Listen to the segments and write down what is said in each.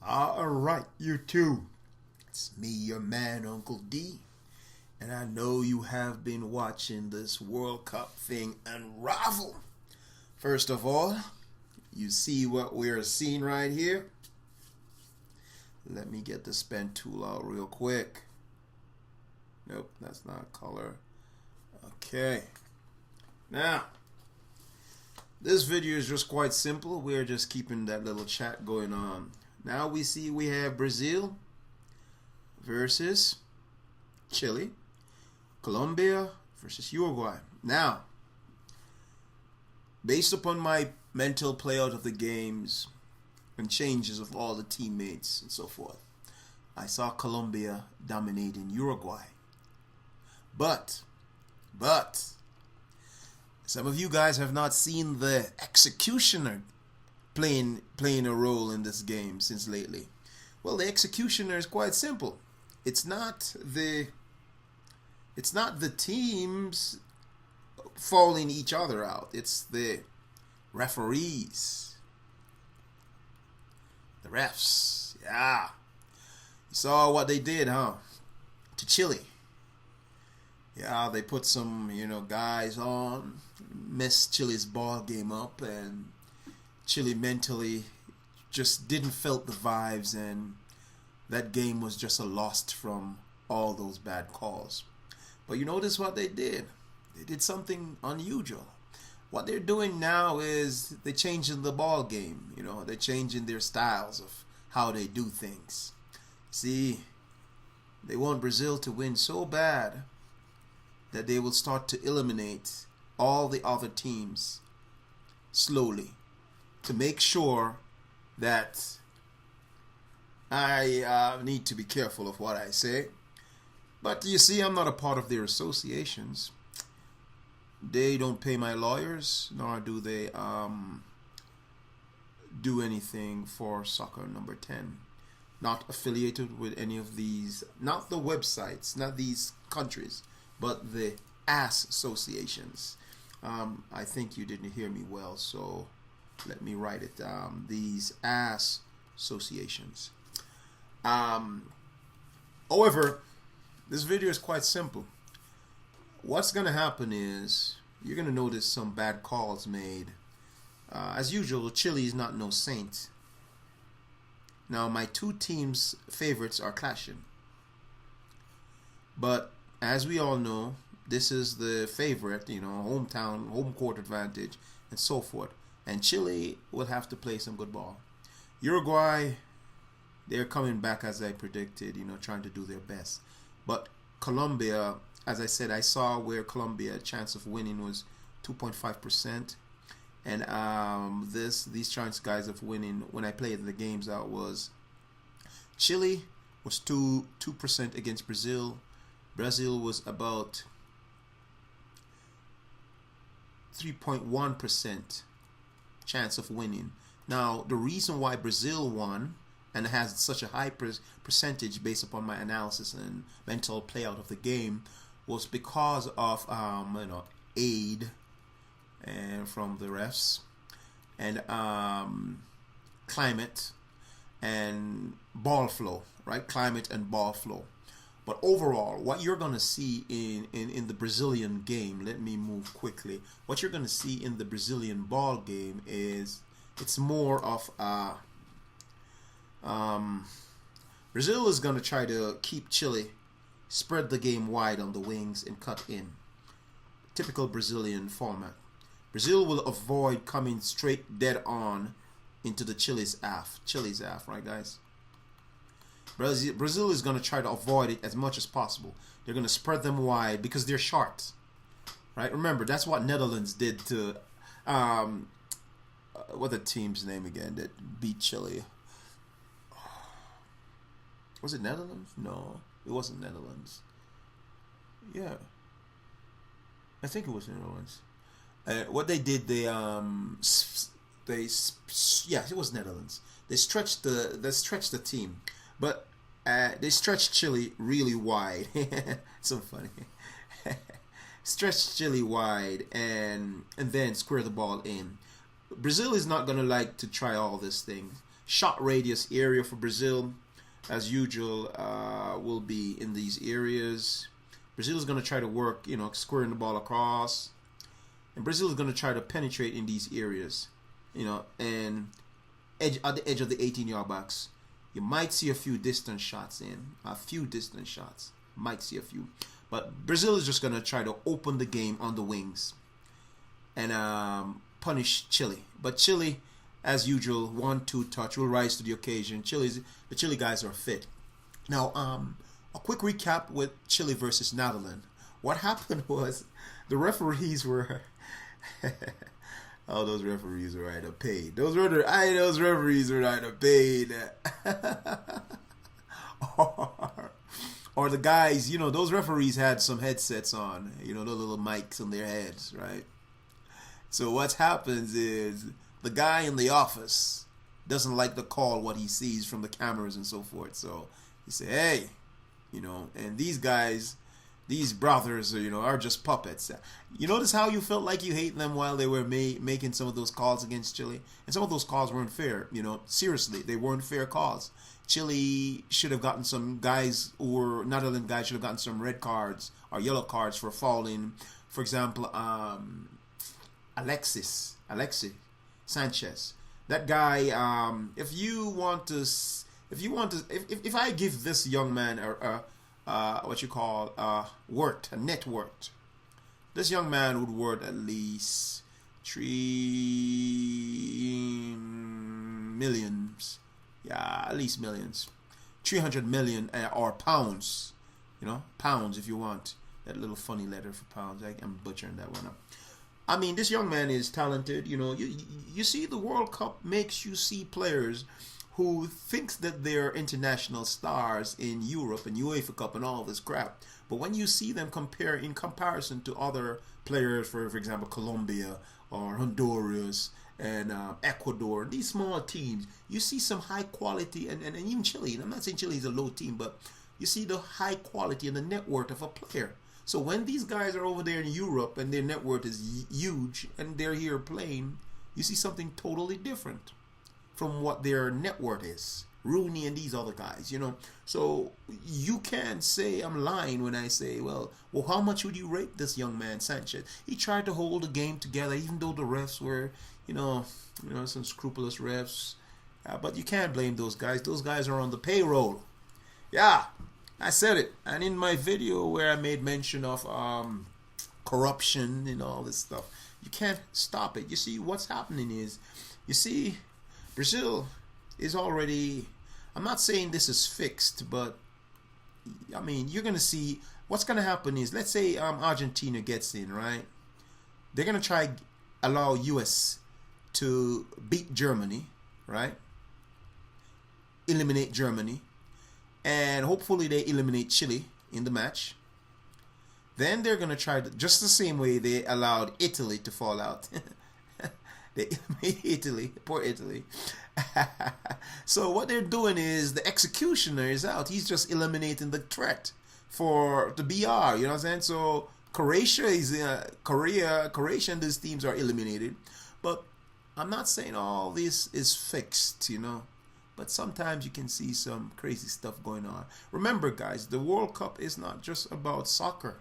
Alright, you two. It's me, your man, Uncle D. And I know you have been watching this World Cup thing unravel. First of all, you see what we're seeing right here? Let me get the pen tool out real quick. Nope, that's not color. Okay. Now, this video is just quite simple. We're just keeping that little chat going on. Now we have Brazil versus Chile, Colombia versus Uruguay. Now, based upon my mental playout of the games and changes of all the teammates and so forth, I saw Colombia dominating Uruguay. But some of you guys have not seen the executioner playing a role in this game since lately. Well, the executioner is quite simple. It's not the teams fouling each other out. It's the referees. The refs. Yeah. You saw what they did, huh? To Chile. Yeah, they put some, guys on, messed Chile's ball game up, and Chile mentally just didn't felt the vibes, and that game was just a loss from all those bad calls. But you notice what they did? They did something unusual. What they're doing now is they're changing the ball game. They're changing their styles of how they do things. See, they want Brazil to win so bad that they will start to eliminate all the other teams slowly to make sure that I need to be careful of what I say. But you see, I'm not a part of their associations. They don't pay my lawyers, nor do they do anything for soccer number 10. Not affiliated with any of these, not the websites, not these countries, but the associations. I think you didn't hear me well, so let me write it down. These associations. However, this video is quite simple. What's going to happen is you're going to notice some bad calls made. As usual, Chile is not no saint. Now, my two teams' favorites are clashing. But as we all know, this is the favorite, hometown, home court advantage, and so forth. And Chile will have to play some good ball. Uruguay, they're coming back as I predicted, trying to do their best. But Colombia, as I said, I saw where Colombia chance of winning was 2.5%. And these chance guys of winning, when I played the games out, was Chile was 2% against Brazil. Brazil was about 3.1% chance of winning. Now, the reason why Brazil won and has such a high percentage based upon my analysis and mental playout of the game was because of aid and from the refs and climate and ball flow, right? Climate and ball flow. But overall, what you're going to see in the Brazilian game, let me move quickly. What you're going to see in the Brazilian ball game is it's more of Brazil is going to try to keep Chile, spread the game wide on the wings and cut in. Typical Brazilian format. Brazil will avoid coming straight dead on into the Chile's half, right, guys? Brazil is going to try to avoid it as much as possible. They're going to spread them wide because they're short, right? Remember, that's what Netherlands did to what the team's name again that beat Chile? Was it Netherlands? No, it wasn't Netherlands. Yeah, I think it was Netherlands. What they did, it was Netherlands. They stretched the team, but they stretched Chile really wide. So funny. Stretched Chile wide and then square the ball in. Brazil is not gonna like to try all this thing. shot radius area for Brazil, as usual, will be in these areas. Brazil is going to try to work, squaring the ball across. And Brazil is going to try to penetrate in these areas, and at the edge of the 18-yard box. You might see a few distance shots Might see a few. But Brazil is just going to try to open the game on the wings and punish Chile. But Chile, as usual, 1-2 touch will rise to the occasion. The Chile guys are fit. Now, a quick recap with Chile versus Netherlands. What happened was the referees were... Oh, those referees were either paid. Those referees were either paid. or the guys, those referees had some headsets on, the little mics on their heads, right? So what happens is the guy in the office doesn't like to call what he sees from the cameras and so forth. So he say, hey, and these guys... These brothers, are just puppets. You notice how you felt like you hate them while they were making some of those calls against Chile? And some of those calls weren't fair, Seriously, they weren't fair calls. Chile should have gotten some guys, or Netherlands guys should have gotten some red cards or yellow cards for fouling. For example, Alexis Sanchez. That guy, if I give this young man a net worth. This young man would worth at least 3 millions. Yeah, at least millions. 300 million or pounds. Pounds if you want. That little funny letter for pounds. I'm butchering that one up. I mean, this young man is talented. You see, the World Cup makes you see players who thinks that they're international stars in Europe and UEFA Cup and all this crap. But when you see them in comparison to other players, for example, Colombia or Honduras and Ecuador, these small teams, you see some high quality, and even Chile. And I'm not saying Chile is a low team, but you see the high quality and the net worth of a player. So when these guys are over there in Europe and their net worth is huge and they're here playing, you see something totally different from what their net worth is. Rooney and these other guys, So you can't say I'm lying when I say, well, how much would you rate this young man, Sanchez? He tried to hold the game together, even though the refs were, some scrupulous refs. But you can't blame those guys. Those guys are on the payroll. Yeah, I said it. And in my video where I made mention of corruption and all this stuff, you can't stop it. You see, what's happening is, Brazil is already, I'm not saying this is fixed, but I mean, you're going to see what's going to happen is, let's say Argentina gets in, right? They're going to try allow US to beat Germany, right? Eliminate Germany. And hopefully they eliminate Chile in the match. Then they're going to try just the same way they allowed Italy to fall out. They eliminate Italy, poor Italy. So what they're doing is the executioner is out. He's just eliminating the threat for the BR. You know what I'm saying? So Croatia and these teams are eliminated. But I'm not saying all this is fixed, But sometimes you can see some crazy stuff going on. Remember, guys, the World Cup is not just about soccer.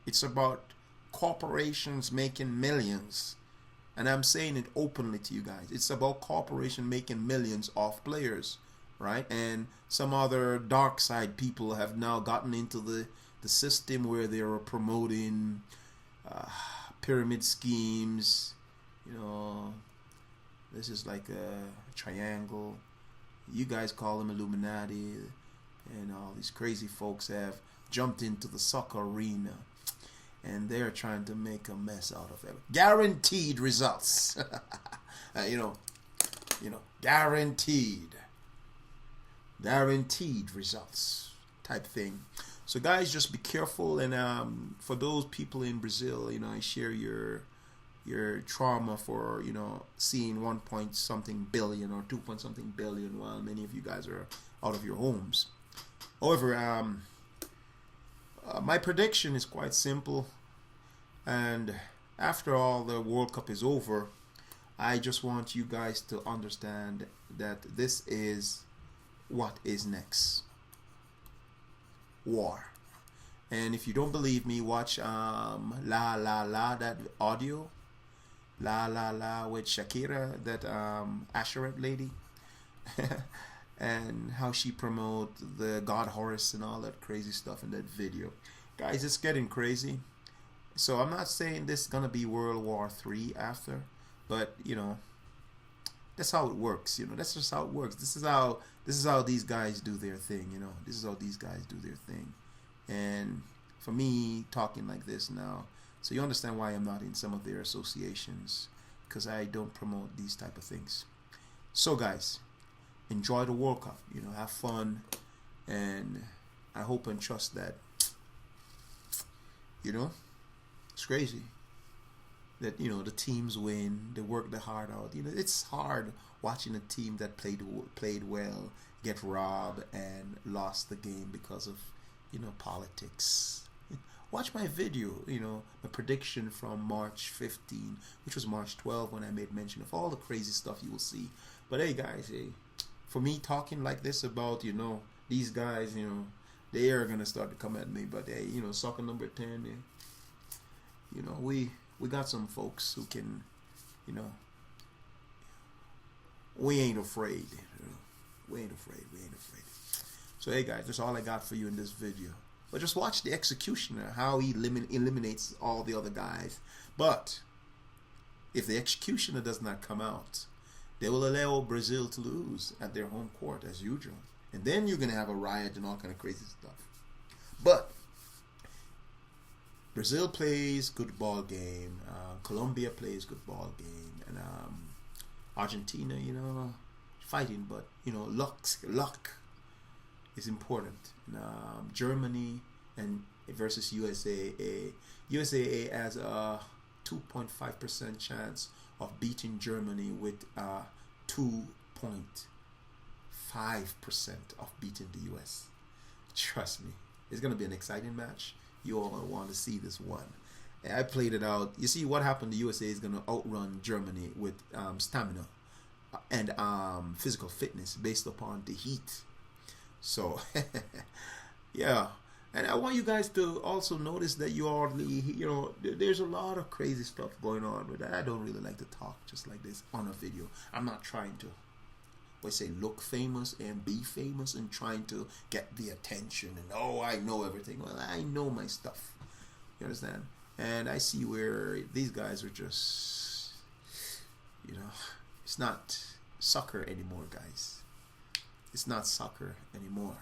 It's about corporations making millions. And I'm saying it openly to you guys. It's about corporation making millions off players, right? And some other dark side people have now gotten into the system where they are promoting pyramid schemes. This is like a triangle. You guys call them Illuminati. And all these crazy folks have jumped into the soccer arena. And they're trying to make a mess out of it. Guaranteed results. Guaranteed results type thing. So guys, just be careful. And for those people in Brazil, I share your trauma for, seeing 1 point something billion or 2 point something billion while many of you guys are out of your homes. However, my prediction is quite simple, and after all the World Cup is over, I just want you guys to understand that this is what is next. War. And if you don't believe me, watch La La La, that audio. La La La with Shakira, that Asherette lady. And how she promote the God Horus and all that crazy stuff in that video. Guys, it's getting crazy. So I'm not saying this is gonna be World War III after, but you know, that's how it works. You know, that's just how it works. This is how these guys do their thing. You know, this is how these guys do their thing. And for me, talking like this now, so you understand why I'm not in some of their associations, because I don't promote these type of things. So guys, enjoy the World Cup. You know, have fun, and I hope and trust that, you know, it's crazy that, you know, the teams win, they work their heart out. You know, it's hard watching a team that played well get robbed and lost the game because of, you know, politics. Watch my video, you know, my prediction from March 15, which was March 12, when I made mention of all the crazy stuff you will see. But hey guys, hey, for me talking like this about, you know, these guys, you know, they are gonna start to come at me. But hey, you know, soccer number 10, you know, we got some folks who can, you know, we ain't afraid. You know? We ain't afraid. We ain't afraid. So hey guys, that's all I got for you in this video. But just watch the executioner, how he eliminates all the other guys. But if the executioner does not come out, they will allow Brazil to lose at their home court as usual. And then you're going to have a riot and all kind of crazy stuff. But Brazil plays good ball game. Colombia plays good ball game. And Argentina, you know, fighting. But, you know, luck is important. And, Germany and versus USA. USA has a 2.5% chance of beating Germany with 2.5% of beating the US. Trust me, it's gonna be an exciting match. You all want to see this one. And I played it out. You see what happened? The USA is gonna outrun Germany with stamina and physical fitness based upon the heat. So yeah, and I want you guys to also notice that you know, there's a lot of crazy stuff going on, but I don't really like to talk just like this on a video. I'm not trying to, look famous and be famous and trying to get the attention and, oh, I know everything. Well, I know my stuff. You understand? And I see where these guys are just, you know, it's not soccer anymore, guys. It's not soccer anymore.